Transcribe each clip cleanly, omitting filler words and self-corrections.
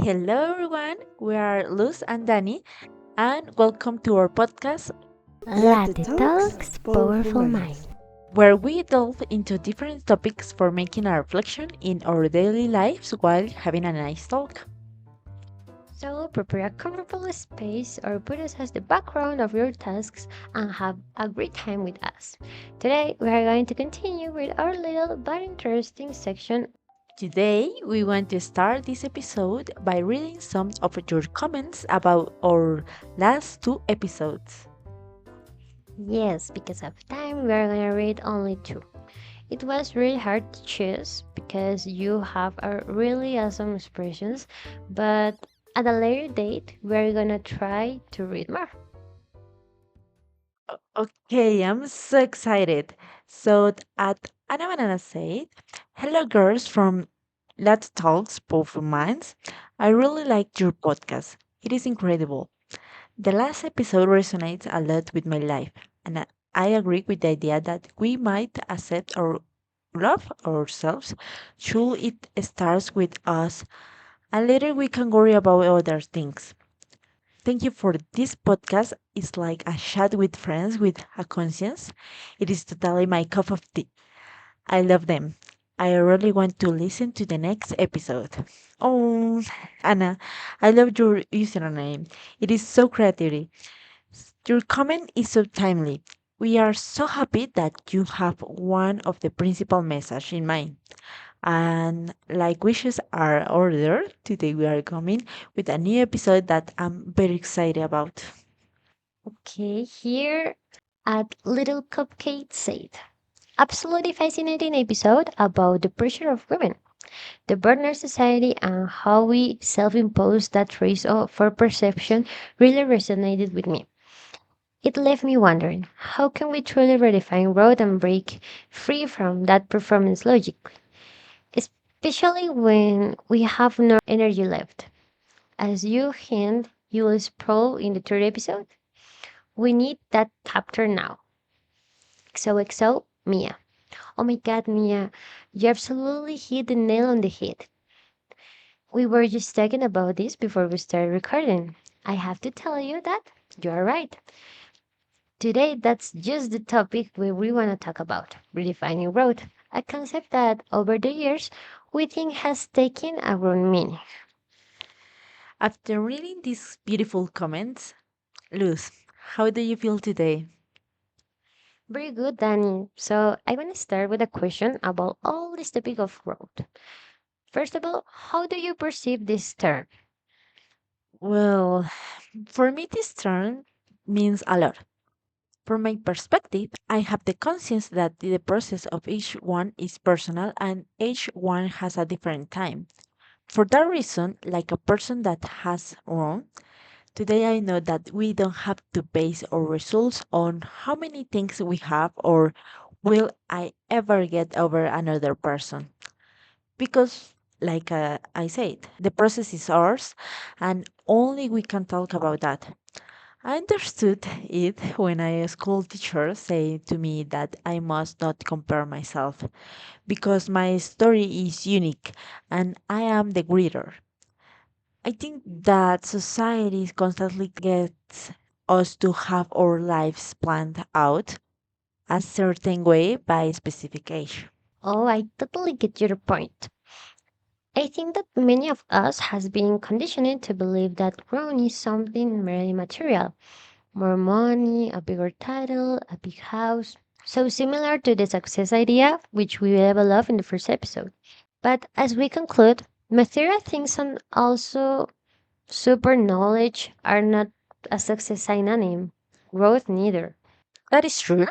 Hello, everyone. We are Luz and Danny, and welcome to our podcast Latte Latte Talks Talks Powerful Powerful Mind. Minds. where we delve into different topics for making a reflection in our daily lives while having a nice talk. So prepare a comfortable space or put us as the background of your tasks and have a great time with us. Today we are going to continue with our little but interesting section. Today, we want to start this episode by reading some of your comments about our last two episodes. Yes, because of time we are going to read only two. It was really hard to choose because you have a really awesome expressions, but at a later date we are going to try to read more. Okay, I'm so excited. At Anna Banana said, "Hello, girls from Latte Talks Powerful Minds. I really liked your podcast. It is incredible. The last episode resonates a lot with my life, and I agree with the idea that we might accept or love ourselves. Should it starts with us, and later we can worry about other things. Thank you for this podcast. It's like a chat with friends with a conscience. It is totally my cup of tea. I love them. I really want to listen to the next episode. Oh, Anna, I love your username. It is so creative. Your comment is so timely. We are so happy that you have one of the principal message in mind. And like wishes are ordered, today we are coming with a new episode that I'm very excited about. Okay, here at Little Cupcake said. Absolutely fascinating episode about the pressure of women, the burner society, and how we self impose that race for perception really resonated with me. It left me wondering how can we truly redefine growth and break free from that performance logic, especially when we have no energy left. As you hint, you will sprawl in the third episode. We need that chapter now. XOXO Mia. Oh my god, Mia, you absolutely hit the nail on the head. We were just talking about this before we started recording. I have to tell you that you are right. Today, that's just the topic we want to talk about redefining growth, a concept that over the years we think has taken a wrong meaning. After reading these beautiful comments, Luz, how do you feel today? Very good, Danny. So, I want to start with a question about all this topic of growth. First of all, how do you perceive this term? Well, for me, this term means a lot. From my perspective, I have the conscience that the process of each one is personal and each one has a different time. For that reason, like a person that has grown, today I know that we don't have to base our results on how many things we have or will I ever get over another person. Because, like I said, the process is ours and only we can talk about that. I understood it when a school teacher said to me that I must not compare myself because my story is unique and I am the greater. I think that society constantly gets us to have our lives planned out a certain way by a specific age. Oh, I totally get your point. I think that many of us has been conditioned to believe that growth is something merely material. More money, a bigger title, a big house. So similar to the success idea, which we developed in the first episode. But as we conclude, material things and also super knowledge are not a success synonym. Growth neither. That is true.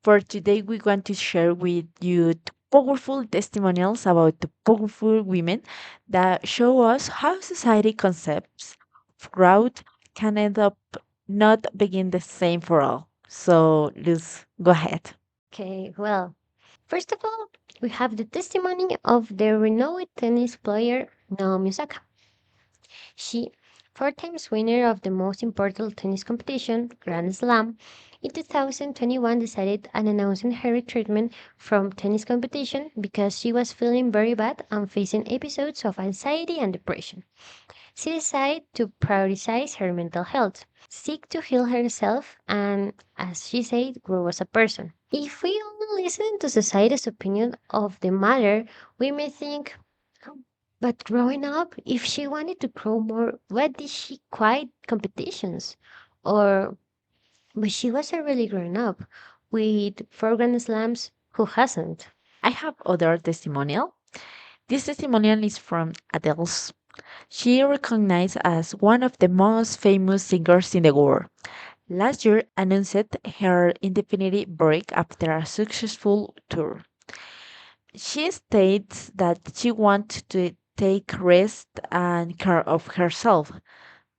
For today, we want to share with you powerful testimonials about the powerful women that show us how society concepts of growth can end up not being the same for all. So, Luz, go ahead. Okay, well, first of all, we have the testimony of the renowned tennis player Naomi Osaka. She, four times winner of the most important tennis competition, Grand Slam, in 2021 decided on announcing her retirement from tennis competition because she was feeling very bad and facing episodes of anxiety and depression. She decided to prioritize her mental health, seek to heal herself, and, as she said, grow as a person. If we only listen to society's opinion of the matter, we may think, "Oh, but growing up, if she wanted to grow more, why did she quit competitions? Or, but she was already grown up with four Grand Slams, who hasn't?" I have other testimonial. This testimonial is from Adele's. She recognized as one of the most famous singers in the world. Last year announced her indefinite break after a successful tour. She states that she wants to take rest and care of herself.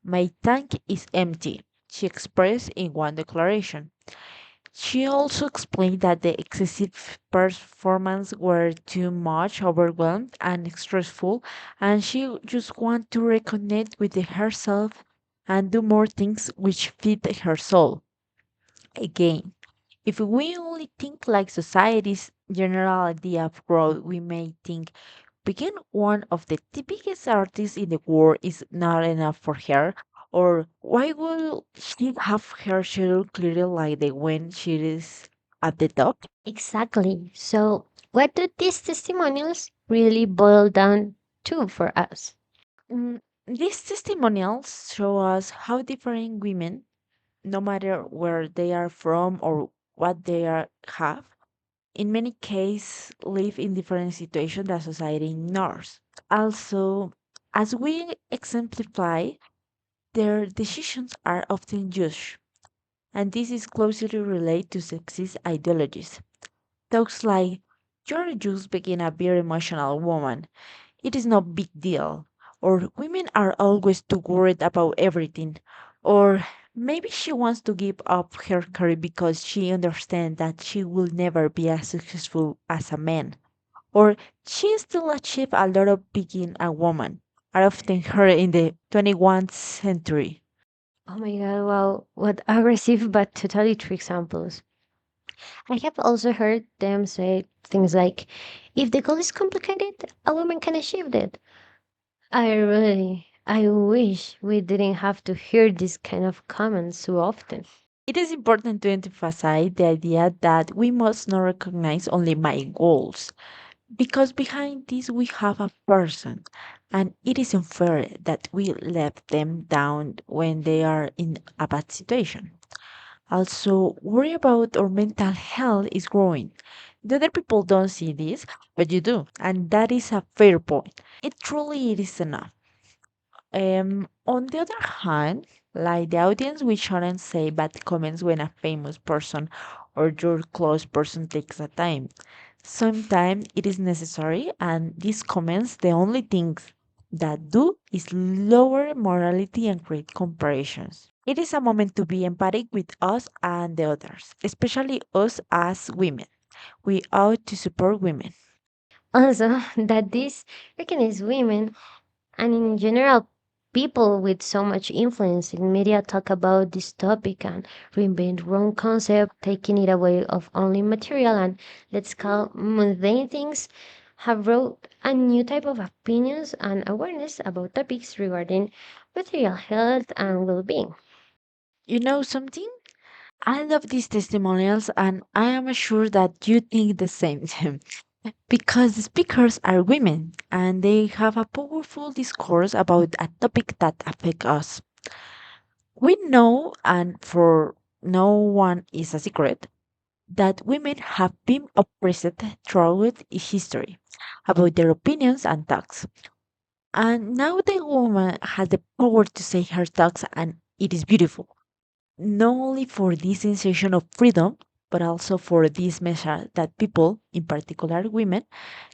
My tank is empty, she expressed in one declaration. She also explained that the excessive performance were too much overwhelmed and stressful, and she just want to reconnect with herself and do more things which fit her soul. Again, if we only think like society's general idea of growth, we may think being one of the biggest artists in the world is not enough for her, or why will she have her schedule clearly like the when she is at the top? Exactly. So, what do these testimonials really boil down to for us? Mm, these testimonials show us how different women, no matter where they are from or what they have, in many cases live in different situations that society ignores. Also, as we exemplify, their decisions are often judged, and this is closely related to sexist ideologies. Talks like, "You're just being a very emotional woman. It is no big deal." Or "Women are always too worried about everything." Or "Maybe she wants to give up her career because she understands that she will never be as successful as a man." Or "She still achieved a lot of being a woman." Are often heard in the 21st century. Oh my god, wow, what aggressive but totally true examples. I have also heard them say things like, if the goal is complicated, a woman can achieve it. I wish we didn't have to hear these kind of comments so often. It is important to emphasize the idea that we must not recognize only my goals, because behind this we have a person, and it is unfair that we let them down when they are in a bad situation. Also, worry about our mental health is growing. The other people don't see this, but you do, and that is a fair point. It is enough. On the other hand, like the audience, we shouldn't say bad comments when a famous person or your close person takes a time. Sometimes it is necessary, and these comments, the only things that do is lower morality and create comparisons. It is a moment to be empathic with us and the others, especially us as women. We ought to support women. Also, that this recognizes women and in general people with so much influence in media talk about this topic and reinvent wrong concept, taking it away of only material and let's call mundane things, have brought a new type of opinions and awareness about topics regarding material health and well-being. You know something? I love these testimonials, and I am sure that you think the same. Because the speakers are women and they have a powerful discourse about a topic that affects us. We know, and for no one is a secret, that women have been oppressed throughout history about their opinions and thoughts. And now the woman has the power to say her thoughts, and it is beautiful. Not only for this sensation of freedom, but also for this measure that people, in particular women,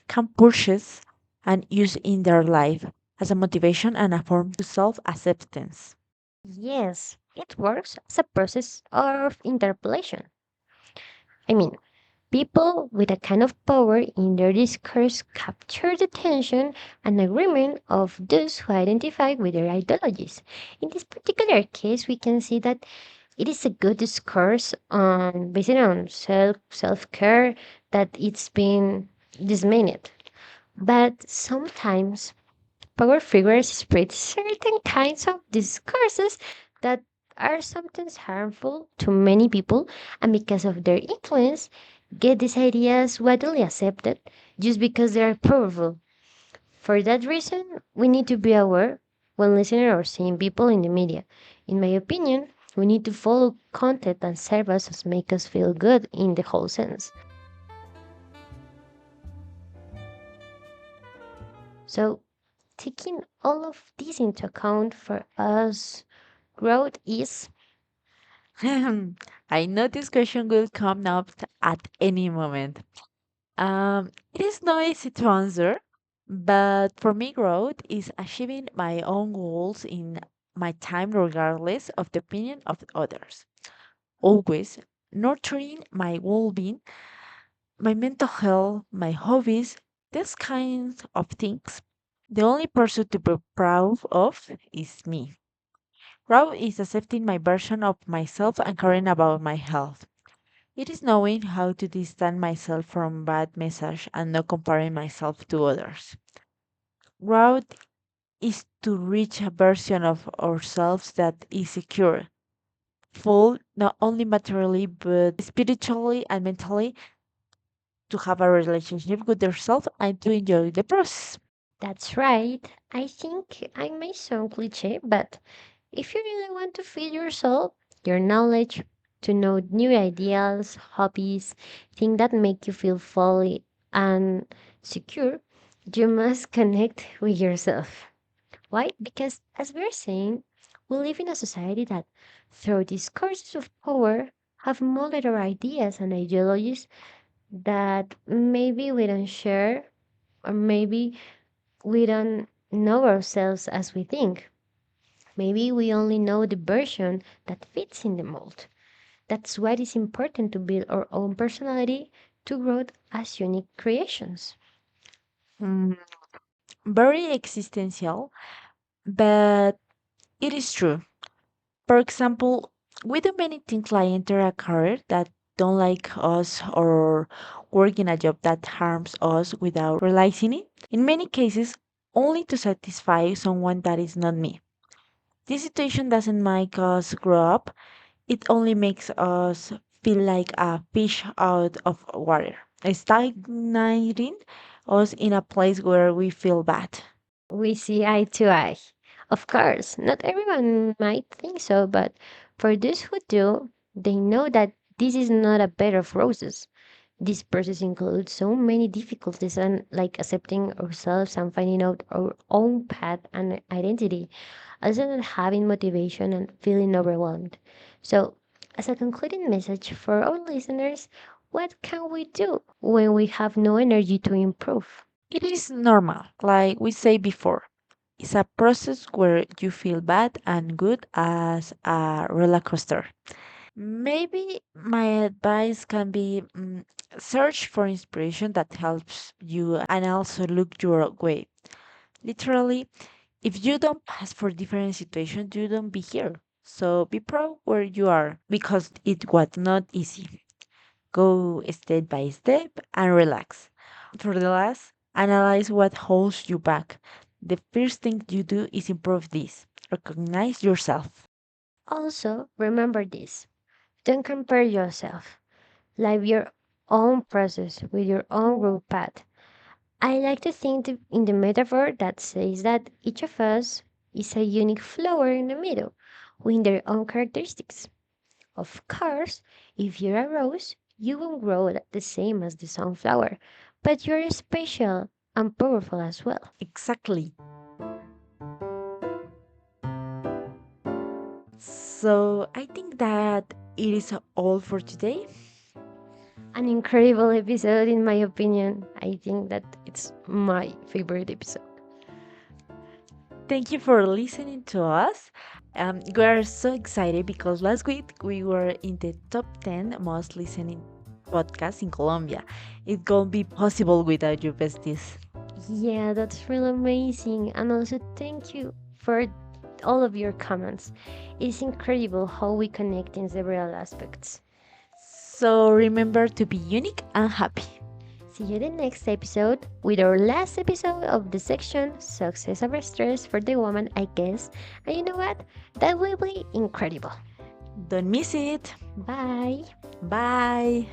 can purchase and use in their life as a motivation and a form to self acceptance. Yes, it works as a process of interpolation. I mean, people with a kind of power in their discourse capture the attention and agreement of those who identify with their ideologies. In this particular case, we can see that it is a good discourse on based on self care that it's been disseminated. But sometimes power figures spread certain kinds of discourses that are sometimes harmful to many people, and because of their influence, get these ideas widely accepted just because they are powerful. For that reason, we need to be aware when listening or seeing people in the media. In my opinion, we need to follow content that serve us as make us feel good in the whole sense. So, taking all of this into account for us, growth is I know this question will come up at any moment. It is not easy to answer, but for me, growth is achieving my own goals in my time, regardless of the opinion of others. Always nurturing my well being, my mental health, my hobbies, these kinds of things. The only person to be proud of is me. Growth is accepting my version of myself and caring about my health. It is knowing how to distance myself from bad message and not comparing myself to others. Growth is to reach a version of ourselves that is secure, full not only materially but spiritually and mentally, to have a relationship with yourself and to enjoy the process. that's right. I think I may sound cliche, but if you really want to feed yourself, your knowledge, to know new ideas, hobbies, things that make you feel fully and secure, you must connect with yourself. Why? Because as we're saying, we live in a society that, through discourses of power, have molded our ideas and ideologies that maybe we don't share, or maybe we don't know ourselves as we think. Maybe we only know the version that fits in the mold. That's why it's important to build our own personality to grow as unique creations. Mm, very existential, but it is true. For example, we do many things like enter a career that don't like us or work in a job that harms us without realizing it. In many cases, only to satisfy someone that is not me. This situation doesn't make us grow up, it only makes us feel like a fish out of water, stagnating us in a place where we feel bad. We see eye to eye. Of course, not everyone might think so, but for those who do, they know that this is not a bed of roses. This process includes so many difficulties and like accepting ourselves and finding out our own path and identity, also not having motivation and feeling overwhelmed. So, as a concluding message for our listeners, what can we do when we have no energy to improve? It is normal, like we say before. It's a process where you feel bad and good as a roller coaster. Maybe my advice can be search for inspiration that helps you and also look your way. Literally, if you don't pass for different situations, you don't be here. So be proud where you are because it was not easy. Go step by step and relax. For the last, analyze what holds you back. The first thing you do is improve this. Recognize yourself. Also, remember this, don't compare yourself. Live your own process with your own road path. I like to think in the metaphor that says that each of us is a unique flower in the middle with their own characteristics. Of course, if you're a rose, you won't grow the same as the sunflower, but you're special and powerful as well. Exactly. So I think that it is all for today. An incredible episode, in my opinion. I think that it's my favorite episode. Thank you for listening to us. We are so excited because last week we were in the top 10 most listening podcasts in Colombia. It won't be possible without you, besties. Yeah, that's really amazing. And also, thank you for all of your comments. It's incredible how we connect in several aspects. So remember to be unique and happy. See you in the next episode with our last episode of the section Success Over Stress for the Woman, I guess. And you know what? That will be incredible. Don't miss it. Bye. Bye.